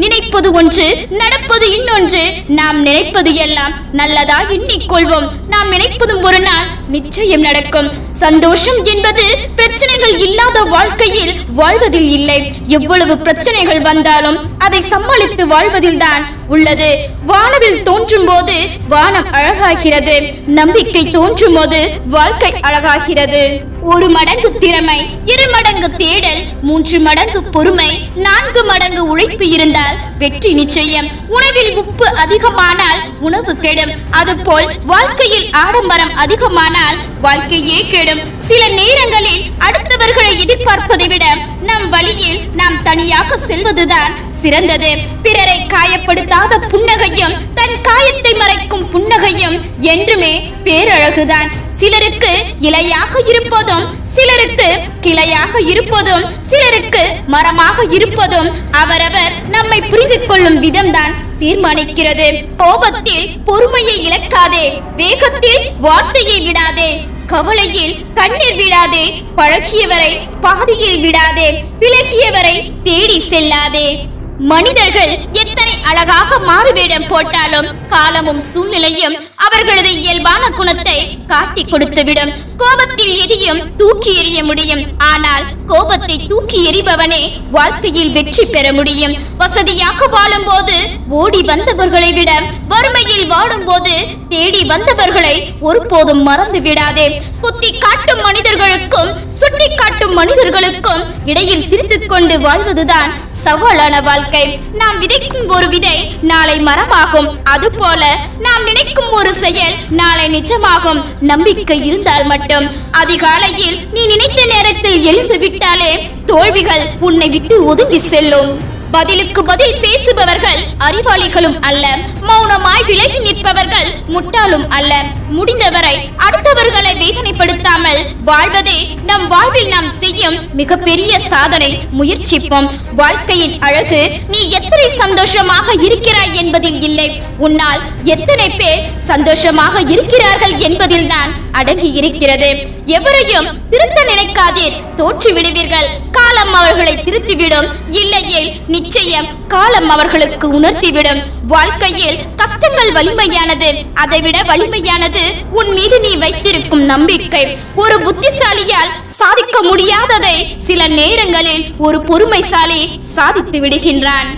நினைப்பது ஒன்று, நடப்பது இன்னொன்று. நாம் நினைப்பது எல்லாம் நல்லதா எண்ணிக்கொள்வோம். நாம் நினைப்பதும் ஒரு நாள் நிச்சயம் நடக்கும். சந்தோஷம் என்பது பிரச்சனைகள் இல்லாத வாழ்க்கையில் வாழ்வதில் இல்லை. எவ்வளவு பிரச்சனைகள் வந்தாலும் அதை சமாளித்து வாழ்வதில் தான் உள்ளது. வானவில் தோன்றும் போது வானம் அழகாகிறது. நம்பிக்கை தோன்றும் போது வாழ்க்கை அழகாகிறது. 1 மடங்கு திறமை, 2 மடங்கு தேடல், 3 மடங்கு பொறுமை, 4 மடங்கு உழைப்பு இருந்தால் வெற்றி நிச்சயம். உணவில் உப்பு அதிகமானால் உணவு கெடும். அதுபோல் வாழ்க்கையில் ஆடம்பரம் அதிகமானால் வாழ்க்கையே கெடும். சில நேரங்களில் அடுத்தவர்களை எதிர்பார்ப்பதை விட நம் வழியில் நாம் தனியாக செல்வதுதான் சிறந்தது. பிறரை காயப்படுத்தாத புன்னகையும் தன் காயத்தை மறைக்கும் புன்னகையும் என்றுமே பேரழகுதான். சிலருக்கு இலையாக இருப்பதும், சிலருக்கு கிளையாக இருப்பதும், சிலருக்கு மரமாக இருப்பதும் அவரவர் நம்மை புரிந்து கொள்ளும் விதம்தான் தீர்மானிக்கிறது. கோபத்தில் பொறுமையை இழக்காதே, வேகத்தில் வார்த்தையை விடாதே, கவலையில் கண்ணீர் விடாதே, பழகியவரை பாதியில் விடாதே, விலகியவரை தேடி செல்லாதே. மனிதர்கள் எத்தனை அழகாக மாறுவேடம் போட்டாலும் காலமும் சூழ்நிலையும் அவர்களது இயல்பான குணத்தை காட்டி கொடுத்துவிடும். கோபத்தில் எதையும் தூக்கி எறிய முடியும், ஆனால் கோபத்தை தூக்கி எறிபவனே வாழ்க்கையில் வெற்றி பெற முடியும். வசதியாக வாழும் போது ஓடி வந்தவர்களை விட வறுமையில் வாழும் போது தேடி வந்தவர்களை ஒருபோதும் மறந்து விடாதே. புத்தி காட்டும் மனிதர்களுக்கும் சுட்டி காட்டும் மனிதர்களுக்கும் இடையில் சிரித்துக் கொண்டு வாழ்வதுதான் சவாலான வாழ்க்கை. நாம் விதைக்கும் ஒரு விதை நாளை மரமாகும். அதுபோல நாம் நினைக்கும் ஒரு செயல் நாளை நிஜமாகும். நம்பிக்கை இருந்தால் மட்டும். அதிகாலையில் நீ நினைத்த நேரத்தில் எழுந்து விட்டாலே தோல்விகள் உன்னை விட்டு ஒதுங்கி செல்லும். பதிலுக்கு பதில் பேசுபவர்கள் அறிவாளிகளும் அல்ல, மௌனமாய் விலகி நிற்பவர்கள் முட்டாளும் அல்ல. முடிந்தவரை அடுத்தவர்களை வேதனைப்படுத்தாமல் வாழ்வதே நம் வாழ்வில் நாம் செய்யும் மிகப்பெரிய சாதனை. முயற்சிப்போம். வாழ்க்கையின் அழகு நீ எத்தனை சந்தோஷமாக இருக்கிறாய் என்பதில் இல்லை, உன்னால் எத்தனை பேர் சந்தோஷமாக இருக்கிறார்கள் என்பதில் தான் அடங்கி இருக்கிறது. எவரையும் திருத்த நினைக்காதீர், தோற்று விடுவீர்கள். காலம் அவர்களை திருத்திவிடும், இல்லையே நிச்சயம் காலம் அவர்களுக்கு உணர்த்திவிடும். வாழ்க்கையில் கஷ்டங்கள் வலிமையானது, அதைவிட வலிமையானது உன் மீது நீ வைத்திருக்கும் நம்பிக்கை. ஒரு புத்திசாலியால் சாதிக்க முடியாததை சில நேரங்களில் ஒரு பொறுமைசாலி சாதித்து விடுகின்றான்.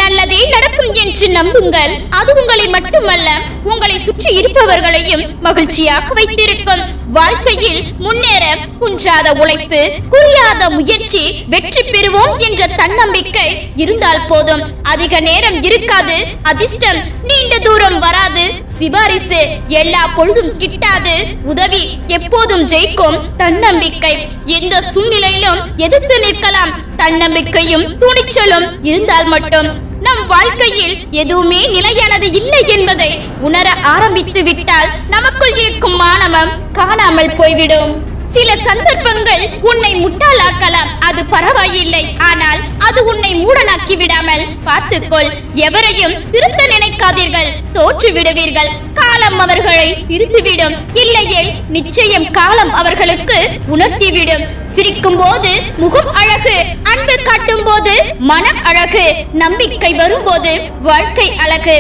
நல்லதே நடக்கும் என்று நம்புங்கள். அது உங்களை மட்டுமல்ல, உங்களை சுற்றி இருப்பவர்களையும் மகிழ்ச்சியாக வைத்திருக்கும். வாழ்க்கையில் முன்னேற குன்றாத உழைப்பு, குறியாத முயற்சி, வெற்றி பெறுவோம் என்ற தன்னம்பிக்கை இருந்தால் போதும். அதிக நேரம் இருக்காது, அதிர்ஷ்டம் நீண்ட தூரம் வராது, சிபாரிசு எல்லா பொழுதும் கிட்டாது, உதவி எப்போதும் ஜெயிக்கும். தன்னம்பிக்கை எந்த சூழ்நிலையிலும் எதிர்த்து நிற்கலாம். தன்னம்பிக்கையும் துணிச்சலும் இருந்தால் மட்டும். நம் வாழ்க்கையில் எதுவுமே நிலையானது இல்லை என்பதை உணர ஆரம்பித்து விட்டால் நமக்குள் இருக்கும் மானவம் காணாமல் போய்விடும். சில சந்தர்ப்பங்கள் உன்னை முட்டாளாக்கலாம், அது பரவாயில்லை. ஆனால் அது உன்னை மூடனாக்கி விடாமல் பார்த்துக்கொள். எவரையும் திருத்த நினைக்காதீர்கள், தோற்று விடுவீர்கள். காலம் அவர்களை திருத்திவிடும், இல்லையே நிச்சயம் காலம் அவர்களுக்கு உணர்த்திவிடும். சிரிக்கும் போது முகம் அழகு, அன்பு காட்டும் போது மனம் அழகு, நம்பிக்கை வரும்போது வாழ்க்கை அழகு.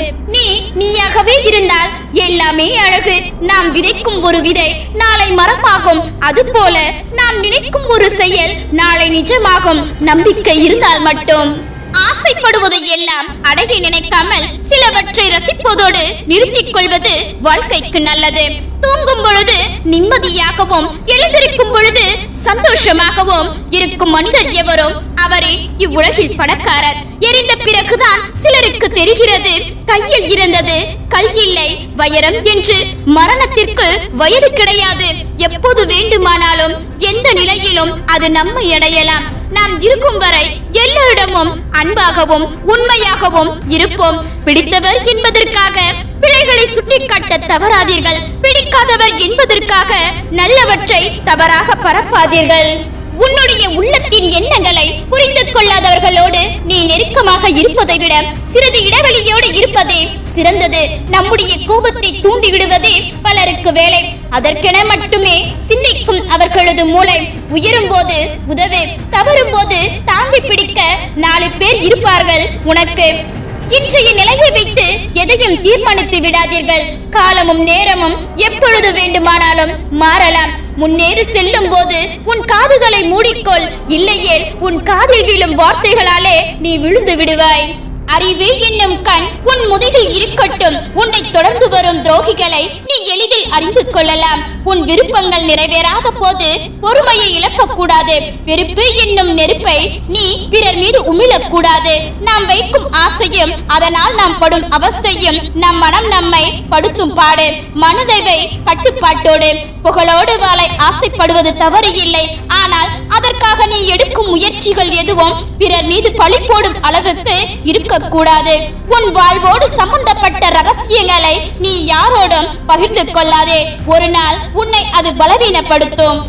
நீயாகவே இருந்தால் எல்லாமே அழகு. நாம் விதைக்கும் ஒரு விதை நாளை மரமாகும். அதுபோல நாம் நினைக்கும் ஒரு செயல் நாளை நிஜமாகும். நம்பிக்கை இருந்தால் மட்டும். ஆசைப்படுவதை எல்லாம் அடகி நினைக்காமல் சிலவற்றை ரசிப்பதோடு நிறுத்திக் கொள்வது வாழ்க்கைக்கு நல்லது. தூங்கும் பொழுது நிம்மதியாகவும் எழுந்திருக்கும் பொழுது சந்தோஷமாகவும் இருக்கும் மனிதர் எவரோ அவரே இவ்வுலகில் பணக்காரர். எரிந்த பிறகுதான் சிலருக்கு தெரிகிறது கையில் இருந்தது கல் இல்லை வைரம் என்று. மரணத்திற்கு வயது கிடையாது. எப்போது வேண்டுமானாலும் எந்த நிலையிலும் அது நம்மை அடையலாம். நாம் இருக்கும் வரை எல்லோரிடமும் அன்பாகவும் உண்மையாகவும் இருப்போம். பிடித்தவர் என்பதற்காக பிழைகளை சுட்டிக்காட்ட தவறாதீர்கள். பிடிக்காதவர் என்பதற்காக நல்லவற்றை தவறாக பரப்பாதீர்கள். உன்னுடைய உள்ளத்தின் எண்ணங்களை புரிந்து கொள்ளாதவர்களோடு நீ நெருக்கமாக இருப்பதை விட சிறிது இடைவெளியோடு இருப்பதே சிறந்தது. நம்முடைய கோபத்தை தூண்டிவிடுவதே பலருக்கு வேலை. அதற்கென மட்டுமே சிந்திக்கும் அவர்களது மூளை உயரும் போது உதவு, தவறும் போது தாங்கி பிடிக்க 4 பேர் இருப்பார்கள் உனக்கு. இன்றைய நிலையை வைத்து எதையும் தீர்மானித்து விடாதீர்கள். காலமும் நேரமும் எப்பொழுது வேண்டுமானாலும் மாறலாம். முன்னேறி செல்லும் போது உன் காதுகளை மூடிக்கொள், இல்லையேல் உன் காதில் விழும் வார்த்தைகளாலே நீ விழுந்து விடுவாய். அறிவு என்னும் கண் உன் முதுகில் இருக்கட்டும். உன்னை தொடர்ந்து வரும் துரோகிகளை நீ எளிதில் அறிந்து கொள்ளலாம். உன் விருப்பங்கள் நிறைவேறாத போது பொறுமையை இழக்கக்கூடாது. வெறுப்பு என்னும் நெருப்பை நீ பிறர் மீது உமிழக்கூடாது. நாம் வைக்கும் ஆசையும் அதனால் நாம் படும் அவஸ்தையும் நம் மனம் நம்மை படுத்தும் பாடு. மனதை கட்டுப்பாட்டோடு. புகழோடு வாழ ஆசைப்படுவது தவறு இல்லை. ஆனால் அதற்காக நீ எடுக்கும் முயற்சிகள் எதுவும் பிறர் மீது பழி போடும் அளவுக்கு இருக்கக்கூடாது. உன் வாழ்வோடு சம்பந்தப்பட்ட ரகசியங்களை நீ யாரோடும் பகிர்ந்து கொள்ளாதே. ஒரு நாள் உன்னை அது பலவீனப்படுத்தும்.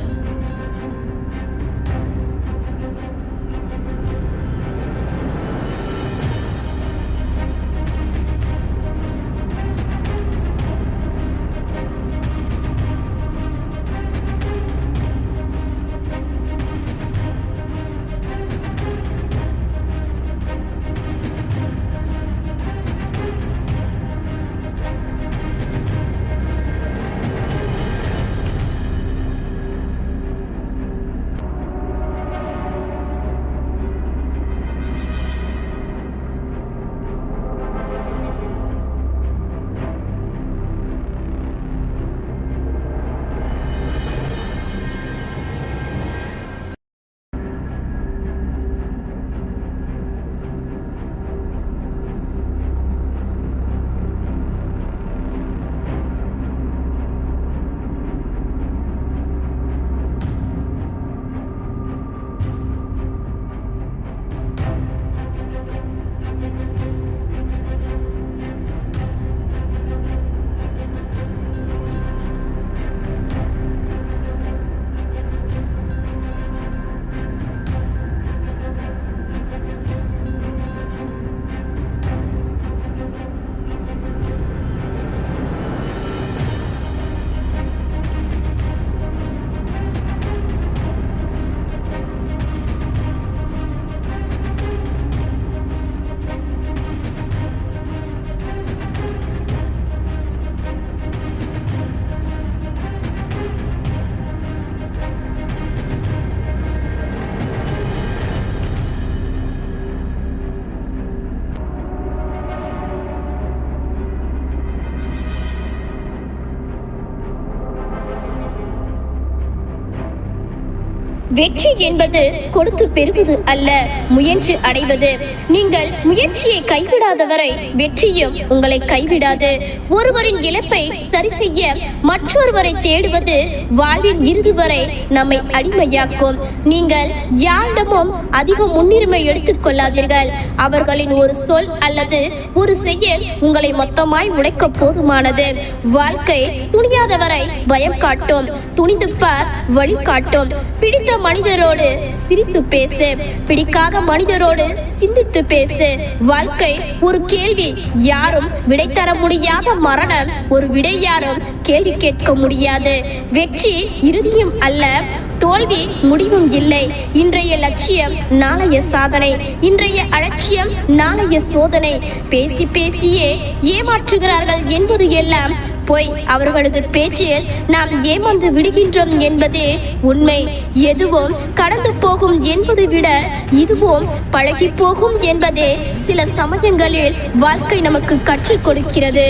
வெற்றி என்பது கொடுத்து பெறுவது அல்ல, முயன்று அடைவது. நீங்கள் முயற்சியை கைவிடாதவரை வெற்றியும் உங்களை கைவிடாது. ஒருவரின் இழப்பை சரி செய்ய மற்றொருவரை தேடுவது வாழ்வின் இறுதி வரை நம்மை அடிமையாக்கும். நீங்கள் யாரிடமும் அதிக முன்னுரிமை எடுத்துக் கொள்ளாதீர்கள். அவர்களின் ஒரு சொல் அல்லது ஒரு செயல் உங்களை மொத்தமாய் உடைக்க போதுமானது. வாழ்க்கை துணியாதவரை பயம் காட்டும், துணிந்து பார் வழி காட்டும். பிடித்த மனிதரோடு சிரித்து பேசு, பிடிக்காத மனிதரோடு சிந்தித்து பேசு. வாழ்க்கை ஒரு கேள்வி, யாரும் விடை தர முடியாத மரணம் ஒரு விடை யாரும் கேள்வி கேட்க முடியாது. வெற்றி இறுதியும் அல்ல, தோல்வி முடிவும் இல்லை. இன்றைய லட்சியம் நாளைய சாதனை, இன்றைய அலட்சியம் நாளைய சோதனை. பேசி பேசியே ஏமாற்றுகிறார்கள் என்பது எல்லாம் போய். அவர்களது பேச்சில் நாம் ஏமாந்து விடுகின்றோம் என்பதே உண்மை. எதுவும் கடந்து போகும் என்பதை விட இதுவும் பழகி போகும் என்பதே சில சமயங்களில் வாழ்க்கை நமக்கு கற்றுக் கொடுக்கிறது.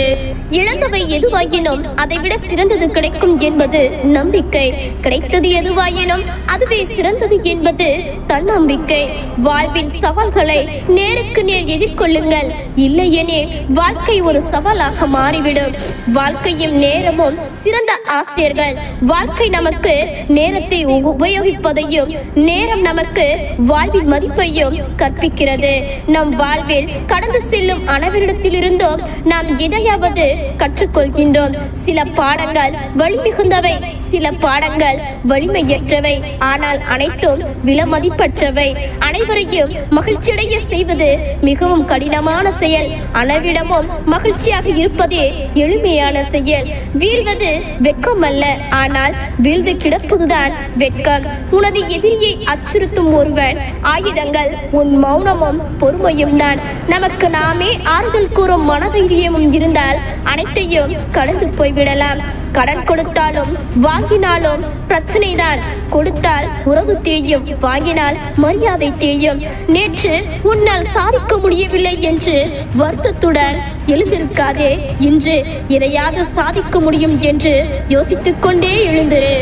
இழந்தவை எதுவாயினும் அதைவிட சிறந்தது கிடைக்கும் என்பது நம்பிக்கை. கிடைத்தது எதுவாயினும் அதுவே சிறந்தது என்பது தன்னம்பிக்கை. வாழ்வின் சவால்களை நேருக்கு நேர் எதிர்கொள்ளுங்கள். இல்லையெனில் வாழ்க்கை ஒரு சவாலாக மாறிவிடும். வாழ்க்கை வாழ்க்கையும் நேரமும் சிறந்த ஆசிரியர்கள். வாழ்க்கை நமக்கு நேரத்தை உபயோகிப்பதையும் நேரம் நமக்கு வாழ்வின் மதிப்பையும் கற்பிக்கிறது. நம் வாழ்வில் கடந்து செல்லும் அனைவரிடத்திலிருந்தும் நாம் எதையாவது கற்றுக்கொள்கின்றோம். சில பாடங்கள் வலிமிகுந்தவை, சில பாடங்கள் வலிமையற்றவை. ஆனால் அனைத்தும் விலைமதிப்பற்றவை. அனைவரையும் மகிழ்ச்சியடைய செய்வது மிகவும் கடினமான செயல். அனைவரிடமும் மகிழ்ச்சியாக இருப்பதே எளிமையான செயல். வீழ்வது வெட்கம் அல்ல, ஆனால் வீழ்ந்து கிடப்பதுதான் வெட்கம். உனது எதிரியை அச்சுறுத்தும் ஒருவன் ஆயுதங்கள் உன் மௌனமும் பொறுமையும் தான். நமக்கு நாமே ஆறுதல் கூறும் மனதைரியமும் இருந்தால் அனைத்தையும் கடந்து போய்விடலாம். கடன் கொடுத்தாலும் வாங்கினாலும் பிரச்சனை தான். கொடுத்தால் உறவு தேயும், வாங்கினால் மரியாதை தேயும். நேற்று உன்னால் சாதிக்க முடியவில்லை என்று வருத்தத்துடன் எழுந்திருக்காதே. இன்று எதையாவது சாதிக்க முடியும் என்று யோசித்துக் கொண்டே எழுந்திரு.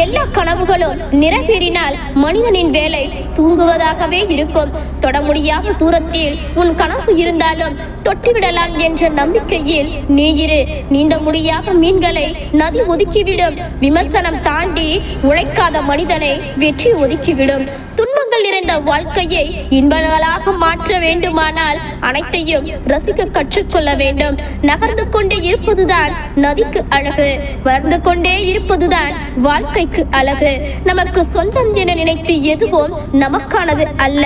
எல்லா கனவுகளும் நிறைவேறினால் மனிதனின் வேலை தூங்குவதாகவே இருக்கும். தொட முடியாத தூரத்தில் உன் கனவு இருந்தாலும் தொட்டிவிடலாம் என்ற நம்பிக்கையில் நீ இரு. நீந்த முடியாத மீன்களை நதி ஒதுக்கிவிடும். விமர்சனம் தாண்டி உழைக்காத மனிதனை வெற்றி ஒதுக்கிவிடும். துன்பங்கள் நிறைந்த வாழ்க்கையை இன்பங்களாக மாற்ற வேண்டுமானால் அனைத்தையும் ரசிக்க கற்றுக்கொள்ள வேண்டும். நகர்ந்து கொண்டே இருப்பதுதான் நதிக்கு அழகு, வளர்ந்து கொண்டே இருப்பதுதான் வாழ்க்கைக்கு அழகு. நமக்கு சொந்தம் என நினைத்து எதுவும் நமக்கானது அல்ல.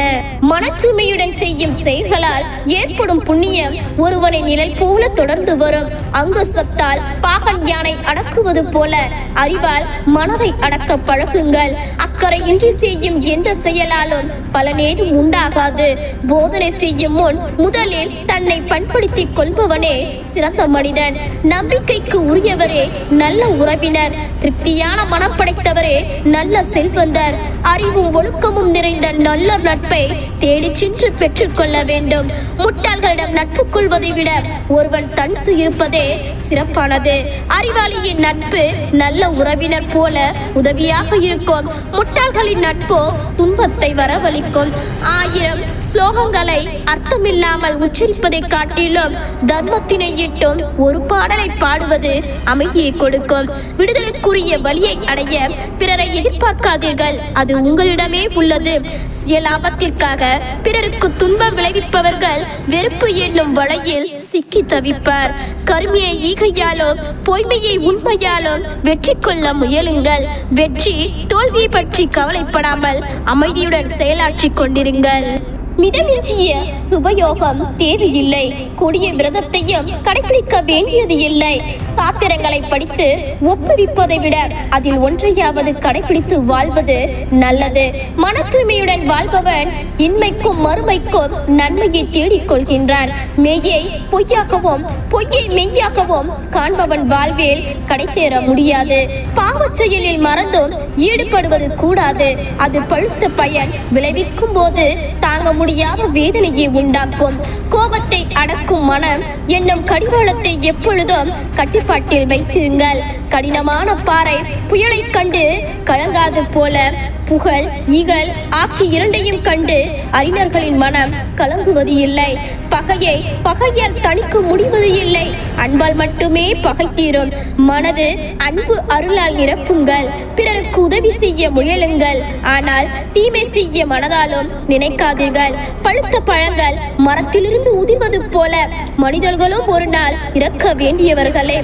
மன தூய்மையுடன் செய்யும் செயல்களால் ஏற்படும் புண்ணியம் ஒருவனை நிழல் போல தொடர்ந்து வரும். அங்கு சத்தால் பாகன் யானை அடக்குவது போல அறிவால் மனதை அடக்க பழகுங்கள். அக்கறை இன்றி செய்யும் எந்த செயலாலும் பலனேதும் உண்டாகாது. போதனை செய்யும் முன் முதலில் தன்னை பண்படுத்திக் கொள்பவனே சிறந்த மனிதன். நம்பிக்கைக்கு உரியவரே நல்ல உறவினர். திருப்தியான மனம் படைத்தவரே நல்ல செல்வந்தர். அறிவும் ஒழுக்கமும் நிறைந்த நல்ல நட்பை தேடி சென்று பெற்றுக்கொள்ள வேண்டும். முட்டாள்களிடம் நட்பு கொள்வதை விட ஒருவன் தனித்து இருப்பதே சிறப்பானது. அறிவாளியின் நட்பு நல்ல உறவினர் போல உதவியாக இருக்கும். முட்டாள்களின் நட்போ துன்பத்தை வரவழைக்கும். 1000 ஸ்லோகங்களை அர்த்தமில்லாமல் உச்சரிப்பதை காட்டிலும் தர்மத்தினை இட்டும் ஒரு பாடலை பாடுவது அமைதியை கொடுக்கும். விடுதலைக்குரிய வழியை அடைய பிறரை எதிர்பார்க்காதீர்கள், அது உங்களிடமே உள்ளது. சுயலாபத்திற்காக பிறருக்கு துன்பம் விளைவிப்பவர்கள் வெறுப்பு என்னும் வலையில் சிக்கி தவிப்பார். கருமையை ஈகையாலும் பொய்மையை உண்மையாலும் வெற்றி கொள்ள முயலுங்கள். வெற்றி தோல்வியை பற்றி கவலைப்படாமல் அமைதியுடன் செயலாற்றிக் கொண்டிருங்கள். மிதமிஞ்சிய சுபயோகம் தேவையில்லை. கொடிய விரதத்தையும் கடைபிடிக்க வேண்டியது இல்லை. சாத்திரங்களை படித்து ஒப்புவிப்பதை விட அதில் ஒன்றையாவது கடைபிடித்து வாழ்வது நல்லது. மன தூய்மையுடன் வாழ்பவன் இன்மைக்கும் மறுமைக்கும் நன்மையை தேடிக் கொள்கின்றான். மெய்யை பொய்யாகவும் பொய்யை மெய்யாகவும் காண்பவன் வாழ்வில் கடைத்தேற முடியாது. பாவச் செயலில் மறந்தும் ஈடுபடுவது கூடாது. அது பழுத்த பயன் விளைவிக்கும் போது தாங்க முடியாத வேதனையை உண்டாக்கும். கோபத்தை அடக்கும் மனம் என்னும் கடிவாளத்தை எப்பொழுதும் கட்டுப்பாட்டில் வைத்திருங்கள். கடினமான பாறை புயலை கண்டு கலங்காது போல புகழ் இகழ் ஆட்சி இரண்டையும் கண்டு அறிஞர்களின் மனம் கலங்குவது இல்லை. பகையை பகையால் தணிக்க முடிவது இல்லை. அன்பால் மட்டுமே பகை தீரும். மனது அன்பு அருளால் நிரப்புங்கள். பிறருக்கு உதவி செய்ய முயலுங்கள். ஆனால் தீமை செய்ய மனதாலும் நினைக்காதீர்கள். பழுத்த பழங்கள் மரத்திலிருந்து உதிர்வது போல மனிதர்களும் ஒரு நாள் இறக்க வேண்டியவர்களே.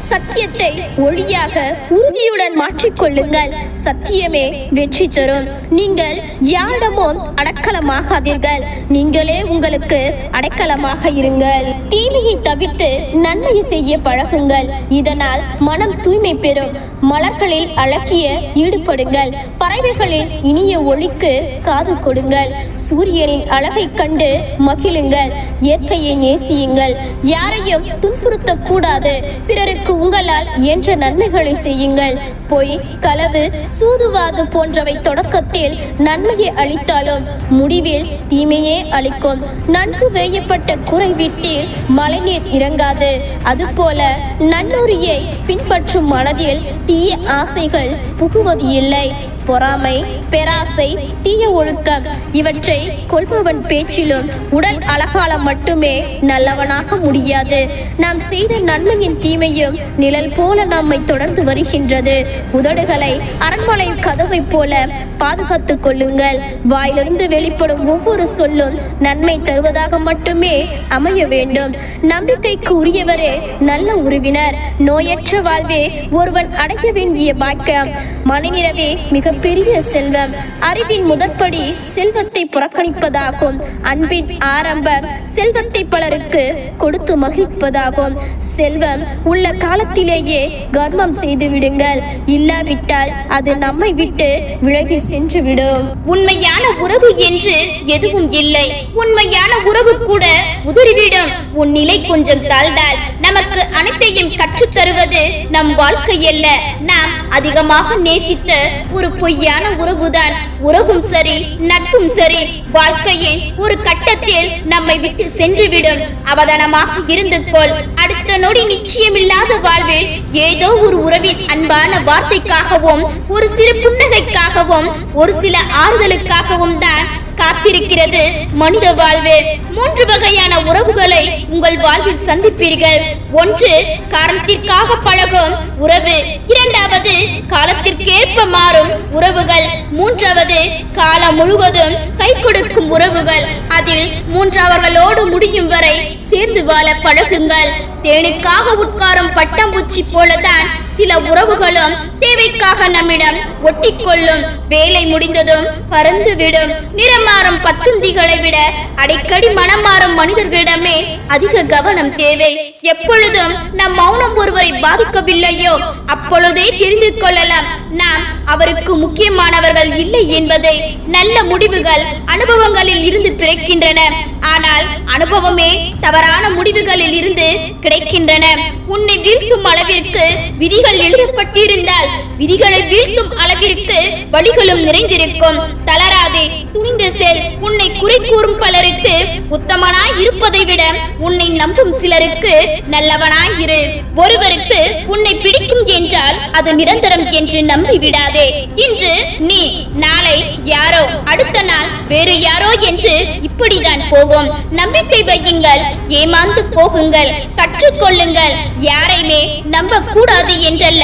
சத்தியத்தை ஒளியாக உறுதியுடன் மாற்றிக்கொள்ளுங்கள். சத்தியமே வெற்றி தரும். நீங்கள் யாரிடமும் அடக்கலமாகாதீர்கள். நீங்களே உங்களுக்கு அடைக்கலமாக இருங்கள். தீமையை தவிர்த்து நன்மையை செய்ய பழகுங்கள். இதனால் மனம் தூய்மை பெறும். மலர்களில் அழகிய ஈடுபடுங்கள். பறவைகளின் இனிய ஒளிக்கு காது கொடுங்கள். சூரியனின் அழகை கண்டு மகிழுங்கள். இயற்கையை நேசியுங்கள். யாரையும் துன்புறுத்தக்கூடாது. பிறருக்கு உங்களால் என்ற நன்மைகளை செய்யுங்கள். பொய் களவு சூதுவாது போன்றவை தொடக்கத்தில் நன்மையை அளித்தாலும் முடிவில் தீமையே அளிக்கும். நன்கு வேயப்பட்ட குறை வீட்டில் மழைநீர் இறங்காது. அதுபோல நன்னூரியை பின்பற்றும் மனதில் தீய ஆசைகள் புகுவது இல்லை. பொறாமை, பெராசை, தீய ஒழுக்கம் இவற்றை கொள்பவன் பேச்சிலும் உடல் அழகாலம் மட்டுமே நல்லவனாக முடியாது. நாம் செய்த நன்மையின் தீமையும் நிழல் போல நம்மை தொடர்ந்து வருகின்றது. உதடுகளை அரண்மனை கதவை போல பாதுகாத்துக் கொள்ளுங்கள். வாயிலிருந்து வெளிப்படும் ஒவ்வொரு சொல்லும் நன்மை தருவதாக மட்டுமே அமைய வேண்டும். நம்பிக்கைக்கு உரியவரே நல்ல உறவினர். நோயற்ற வாழ்வே ஒருவன் அடைய வேண்டிய பாக்கியம். மனநிறைவே மிகப்பெரிய செல்வம். அறிவின் முதற்படி செல்வத்தை புறக்கணிப்பதாகும். அன்பின் ஆரம்பம் செல்வத்தை பலருக்கு கொடுத்து மகிழ்ப்பதாகும். செல்வம் உள்ள காலத்திலேயே கர்வம் செய்து விடுங்கள். இல்லாவிட்டால் அது நம்மை விட்டு விலகி சென்று விடும். உண்மையான உறவு என்று எதுவும் இல்லை. உண்மையான உறவு கூட உதறிவிடும். உன் நிலை கொஞ்சம் தாழ்ந்தால் நமக்கு அனைத்தையும் கற்றுத் தருவது நம் வாழ்க்கை அல்ல, நாம் அதிகமாக நேசித்த ஒரு பொய்யான உறவுதான். உறவும் சரி, நட்பும் சரி, வாழ்க்கையின் ஒரு கட்டத்தில் நம்மை விட்டு சென்றுவிடும். அவதானமாக இருந்து கொள். அடுத்த நொடி நிச்சயமில்லாத வாழ்வில் ஏதோ ஒரு உறவின் அன்பான வார்த்தைக்காகவும், ஒரு சிறு புன்னகைக்காகவும், ஒரு சில ஆறுதலுக்காகவும் தான் காத்திருக்கிறது மனித வாழ்வு. 3 வகையான உறவுகளை உங்கள் வாழ்வில் சந்திப்பீர்கள். ஒன்று காரணத்திற்காக பழகும் உறவு, இரண்டாவது காலத்திற்கேற்ப மாறும் உறவுகள், மூன்றாவது காலம் முழுவதும் கை கொடுக்கும் உறவுகள். அதில் மூன்றாவர்களோடு முடியும் வரை சேர்ந்து வாழ பழகுங்கள். தேனுக்காக உட்காரும் பட்டாம்பூச்சி போலதான் சில உறவுகளும் தேவைக்காக நம்மிடம் ஒட்டிக்கொள்ளும். வேலை முடிந்ததும் பறந்துவிடும். நிறமாறும் பச்சுந்திகளை விட அடிக்கடி மனம் மாறும் மனிதர்களிடமே அதிக கவனம் தேவை. எப்பொழுதும் நம் மௌனம் ஒருவரை பாதிக்கவில்லையோ அப்பொழுதே தெரிந்து கொள்ளலாம் நாம் அவருக்கு முக்கியமானவர்கள் இல்லை என்பதை. நல்ல முடிவுகள் அனுபவங்களில் இருந்து பிறக்கின்றன. ஆனால் அனுபவமே தவறான முடிவுகளில் இருந்து கிடைக்கின்றன. உன்னை வீழ்த்தும் அளவிற்கு விதிகள் எழுதப்பட்டிருந்தால் விதிகளை வீழ்த்தும் அளவிற்கு வழிகளும் நிறைந்திருக்கும். தளராதே, துணிந்து செல். உன்னை குறை கூறும் பலருக்கு உத்தமனாய் இருப்பதை விட உன்னை நம்பும் சிலருக்கு நல்லவனாய் இரு. ஒருவருக்கு உன்னை பிடிக்கும் என்றால் அது நிரந்தரம் என்று நம்பி விடாதே. இன்று நீ, நாளை யாரோ, அடுத்த நாள் வேறு யாரோ என்று இப்படிதான் போகும். நம்பிக்கை வையுங்கள், ஏமாந்து போகுங்கள், கற்றுக்கொள்ளுங்கள். யாரையுமே நம்ப கூடாது என்றல்ல,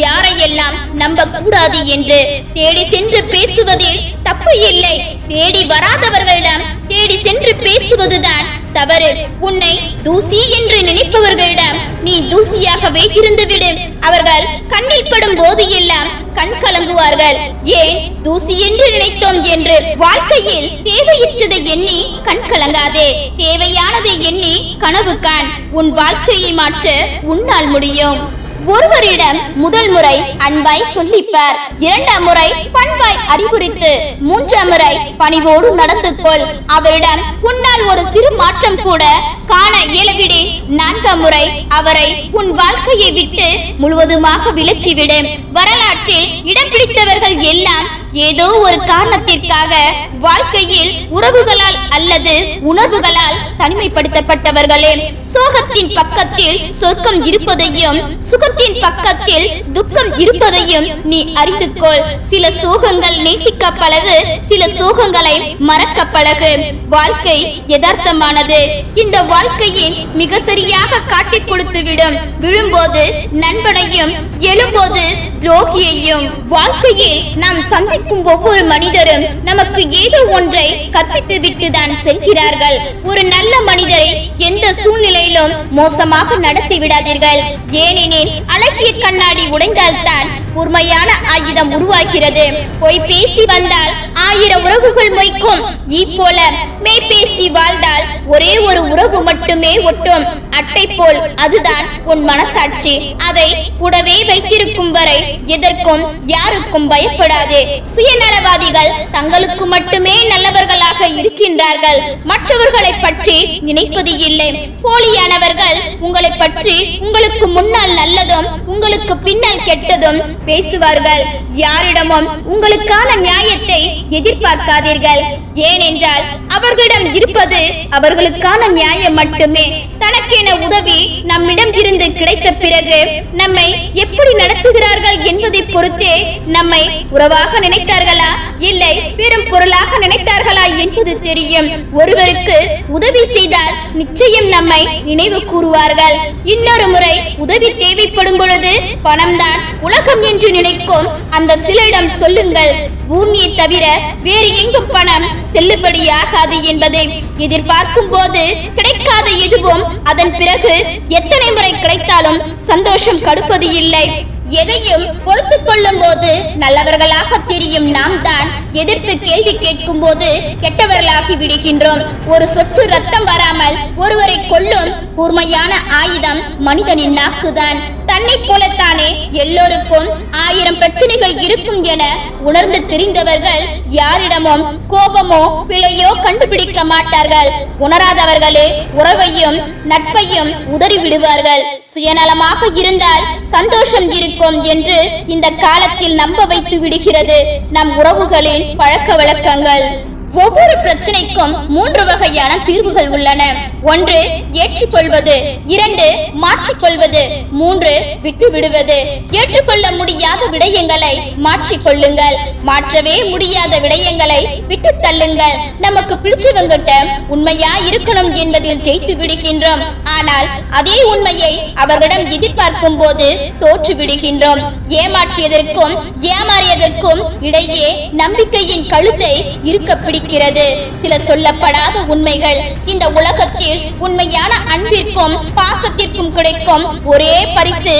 யாரையெல்லாம் நம்ப கூடாது என்று. தேடி சென்று பேசுவதில் தப்பு இல்லை. தேடி வராதவர்களிடம் தேடி சென்று பேசுவதுதான் தவறு. உன்னை தூசி என்று நினைப்பவர்களிடம் நீ தூசியாகவே இருந்துவிடு. அவர்கள் கண்ணில் படும் போது எல்லாம் கண் கலங்குவார்கள். ஏன் தூசி என்று நினைத்தோம் என்று. வாழ்க்கையில் தேவையற்றதை எண்ணி கண் கலங்காதே. தேவையானதை எண்ணி கனவு காண். உன் வாழ்க்கையை மாற்ற உன்னால் முடியும். ஒருவரிடம் முதல் முறை அன்பாய் சொல்லிப்பார், இரண்டாம் முறை பண்பாய் அறிவுரித்து, மூன்றாம் முறை பணிவோடு நடந்து கொள். அவரிடம் உன்னால் ஒரு சிறு மாற்றம் கூட காண இயலவிடு. நான்காம் முறை அவரை உன் வாழ்க்கையை விட்டு முழுவதுமாக விலக்கிவிடு. வரலாற்றில் இடம் பிடித்தவர்கள் எல்லாம் ஏதோ ஒரு காரணத்திற்காக வாழ்க்கையில் உறவுகளால் அல்லது உணர்வுகளால் தனிமைப்படுத்தப்பட்டவர்களே. சோகத்தின் பக்கத்தில் சொர்க்கம் இருப்பதையும் சுகத்தின் பக்கத்தில் துக்கம் இருப்பதையும் நீ அறிந்து கொள். சில சோகங்கள் நேசிக்க பழகு, சில சோகங்களை மறக்க பழகு. வாழ்க்கை யதார்த்தமானது. இந்த வாழ்க்கையின் மிக சரியாக காட்டிக் கொடுத்து விடும். விழும்போது நண்பனையும் எழும்போது துரோகியையும். வாழ்க்கையில் நாம் சந்திக்கும் ஒவ்வொரு மனிதரும் நமக்கு ஏதோ ஒன்றை கற்பித்து விட்டு தான் செல்கிறார்கள். ஒரு நல்ல மனிதரை எந்த சூழ்நிலையிலும் மோசமாக நடத்தி விடாதீர்கள். ஏனெனில் அழகிய கண்ணாடி உடைந்தால்தான் கூர்மையான ஆயுதம் உருவாகிறது. பொய் பேசி வந்தால் 1000 உறவுகள் மொய்க்கும். போல மெய் பேசி வாழ்ந்தால் ஒரே ஒரு உறவு மட்டுமே ஒட்டும். அட்டை போல் அதுதான் உன் மனசாட்சி. அதை கூடவே வைத்திருக்கும் வரை எதற்கும் யாருக்கும் பயப்படாதே. சுயநலவாதிகள் தங்களுக்கு மட்டுமே நல்லவர்களாக இருக்கின்றார்கள், மற்றவர்களை பற்றி நினைப்பது இல்லை. போலியானவர்கள் உங்களை பற்றி உங்களுக்கு முன்னால் நல்லதும் உங்களுக்கு பின்னால் கெட்டதும் பேசுவார்கள். யாரிடமும் உங்களுக்கான நியாயத்தை எதிர்பார்க்காதீர்கள். ஏனென்றால் அவர்களிடம் இருப்பது அவர்களுக்கான நியாயம் மட்டுமே. தனக்கென உதவி நம்மிடம் இருந்து கிடைத்த பிறகு நம்மை எப்படி நடத்துகிறார்கள் என்பதை பொறுத்தே நம்மை உறவாக நினைத்தார்களா இல்லை பெரும் பொருளாக நினைத்தார்களா என்பது தெரியும். ஒருவருக்கு உதவி செய்தால் நிச்சயம் நம்மை நினைவு கூறுவார்கள். இன்னொரு முறை உதவி தேவைப்படும் பொழுது பணம்தான் உலகம் என்று நினைக்கும் அந்த சிலரிடம் சொல்லுங்கள், பூமியை தவிர வேறு எங்கும் பணம் செல்லுபடியாகாது என்பதை. எதிர்பார்க்கும் போது கிடைக்காத எதுவும் அதன் பிறகு எத்தனை முறை கிடைத்தாலும் சந்தோஷம் கடுப்பது இல்லை. எதையும் பொறுத்து கொள்ளும் போது நல்லவர்களாக தெரியும் நாம் தான் எதிர்த்து கேள்வி கேட்கும் போது கெட்டவர்களாகி விடுகின்றோம். ஒரு சொட்டு ரத்தம் வராமல் ஒருவரை கொல்லும் கூர்மையான ஆயுதம் மனிதனின் நாக்குதான். தன்னை போலத்தானே எல்லோருக்கும் 1000 பிரச்சனைகள் இருக்கும் என உணர்ந்து தெரிந்தவர்கள் யாரிடமும் கோபமோ பிழையோ கண்டுபிடிக்க மாட்டார்கள். உணராதவர்களே உறவையும் நட்பையும் உதறி விடுவார்கள். சுயநலமாக இருந்தால் சந்தோஷம் இருக்கும் என்று இந்த காலத்தில் நம்ப வைத்து விடுகிறது நம் உறவுகளின் பழக்க வழக்கங்கள். ஒவ்வொரு பிரச்சனைக்கும் 3 வகையான தீர்வுகள் உள்ளன. 1 ஏற்றுக்கொள்வது, 2 மாற்றிக்கொள்வது, 3 விட்டு விடுவது. ஏற்றுக்கொள்ள முடியாத விடயங்களை மாற்றிக்கொள்ளுங்கள், மாற்றவே முடியாத விடயங்களை விட்டு தள்ளுங்கள். நமக்கு பிடிச்சவங்கிட்ட உண்மையா இருக்கணும் என்பதில் ஜெயித்து விடுகின்றோம். ஆனால் அதே உண்மையை அவர்களிடம் எதிர்பார்க்கும் போது தோற்று விடுகின்றோம். ஏமாற்றியதற்கும் ஏமாறியதற்கும் இடையே நம்பிக்கையின் கழுத்தை இருக்க பிடிக்கிறது சில சொல்லப்படாத உண்மைகள். இந்த உலகத்தில் உண்மையான அன்பிற்கும் பாசத்திற்கும் கிடைக்கும் ஒரே பரிசு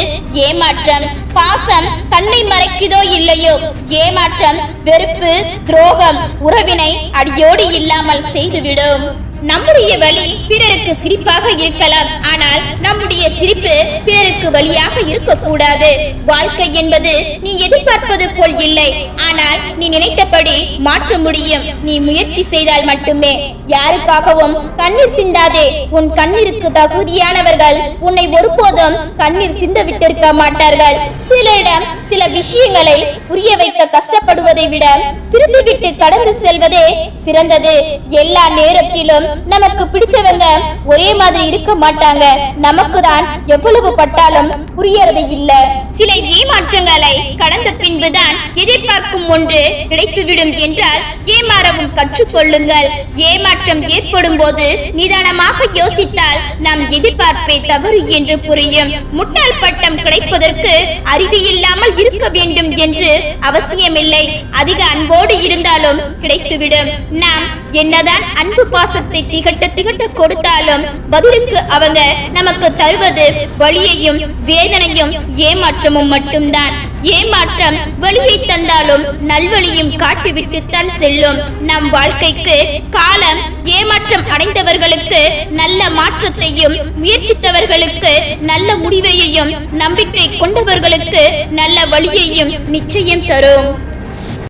ஏமாற்றம். பாசம் தன்னை மறைக்குதோ இல்லையோ, ஏமாற்றம் வெறுப்பு துரோகம் உறவினை அடியோடு இல்லாமல் செய்துவிடும். நம்முடைய வலி பிறருக்கு சிரிப்பாக இருக்கலாம், ஆனால் நம்முடைய சிரிப்பு பிறருக்கு வலியாக இருக்கக்கூடாது. வாழ்க்கை என்பது நீ எதிர்பார்ப்பது போல் இல்லை, ஆனால் நீ நினைத்தபடி மாற்ற முடியும். நீ முயற்சி செய்தால் மட்டுமே. யாருக்காகவும் கண்ணீர் சிந்தாதே. உன் கண்ணீருக்கு தகுதியானவர்கள் உன்னை ஒருபோதும் கண்ணீர் சிந்த விட்டிருக்க மாட்டார்கள். சிலரிடம் சில விஷயங்களை புரிய வைக்க கஷ்டப்படுவதை விட சிரித்துவிட்டு கடந்து செல்வதே சிறந்தது. எல்லா நேரத்திலும் நமக்கு பிடிச்சவங்க ஒரே மாதிரி இருக்க மாட்டாங்க. நமக்கு தான் எவ்வளவு பட்டாலும் புரியறது இல்ல. சில ஏமாற்றங்களை கடந்த பின்புதான் எதிர்பார்க்கும் ஒன்று கிடைத்துவிடும் என்றால் ஏமாறவும் கற்றுக்கொள்ளுங்கள். ஏமாற்றம் ஏற்படும் போது நிதானமாக யோசித்தால் நாம் எதிர்பார்ப்பே தவறு என்று புரியும். முட்டாள் பட்டம் கிடைப்பதற்கு அறிவு இல்லாமல் இருக்க வேண்டும் என்று அவசியமில்லை. அதிக அன்போடு இருந்தாலும் கிடைத்துவிடும். நாம் என்னதான் அன்பு பாசத்தை திகட்ட திகட்ட கொடுத்தாலும் பதிலுக்கு அவங்க நமக்கு தருவது வலியையும் வேதனையும் ஏமாற்றமும் மட்டும்தான். ஏமாற்றம் வலியை தந்தாலும் நல்வழியும் காட்டிவிட்டுத்தான் செல்லும். நம் வாழ்க்கைக்கு காலம் ஏமாற்றம் அடைந்தவர்களுக்கு நல்ல மாற்றத்தையும், முயற்சித்தவர்களுக்கு நல்ல முடிவையும், நம்பிக்கை கொண்டவர்களுக்கு நல்ல வழியையும் நிச்சயம் தரும்.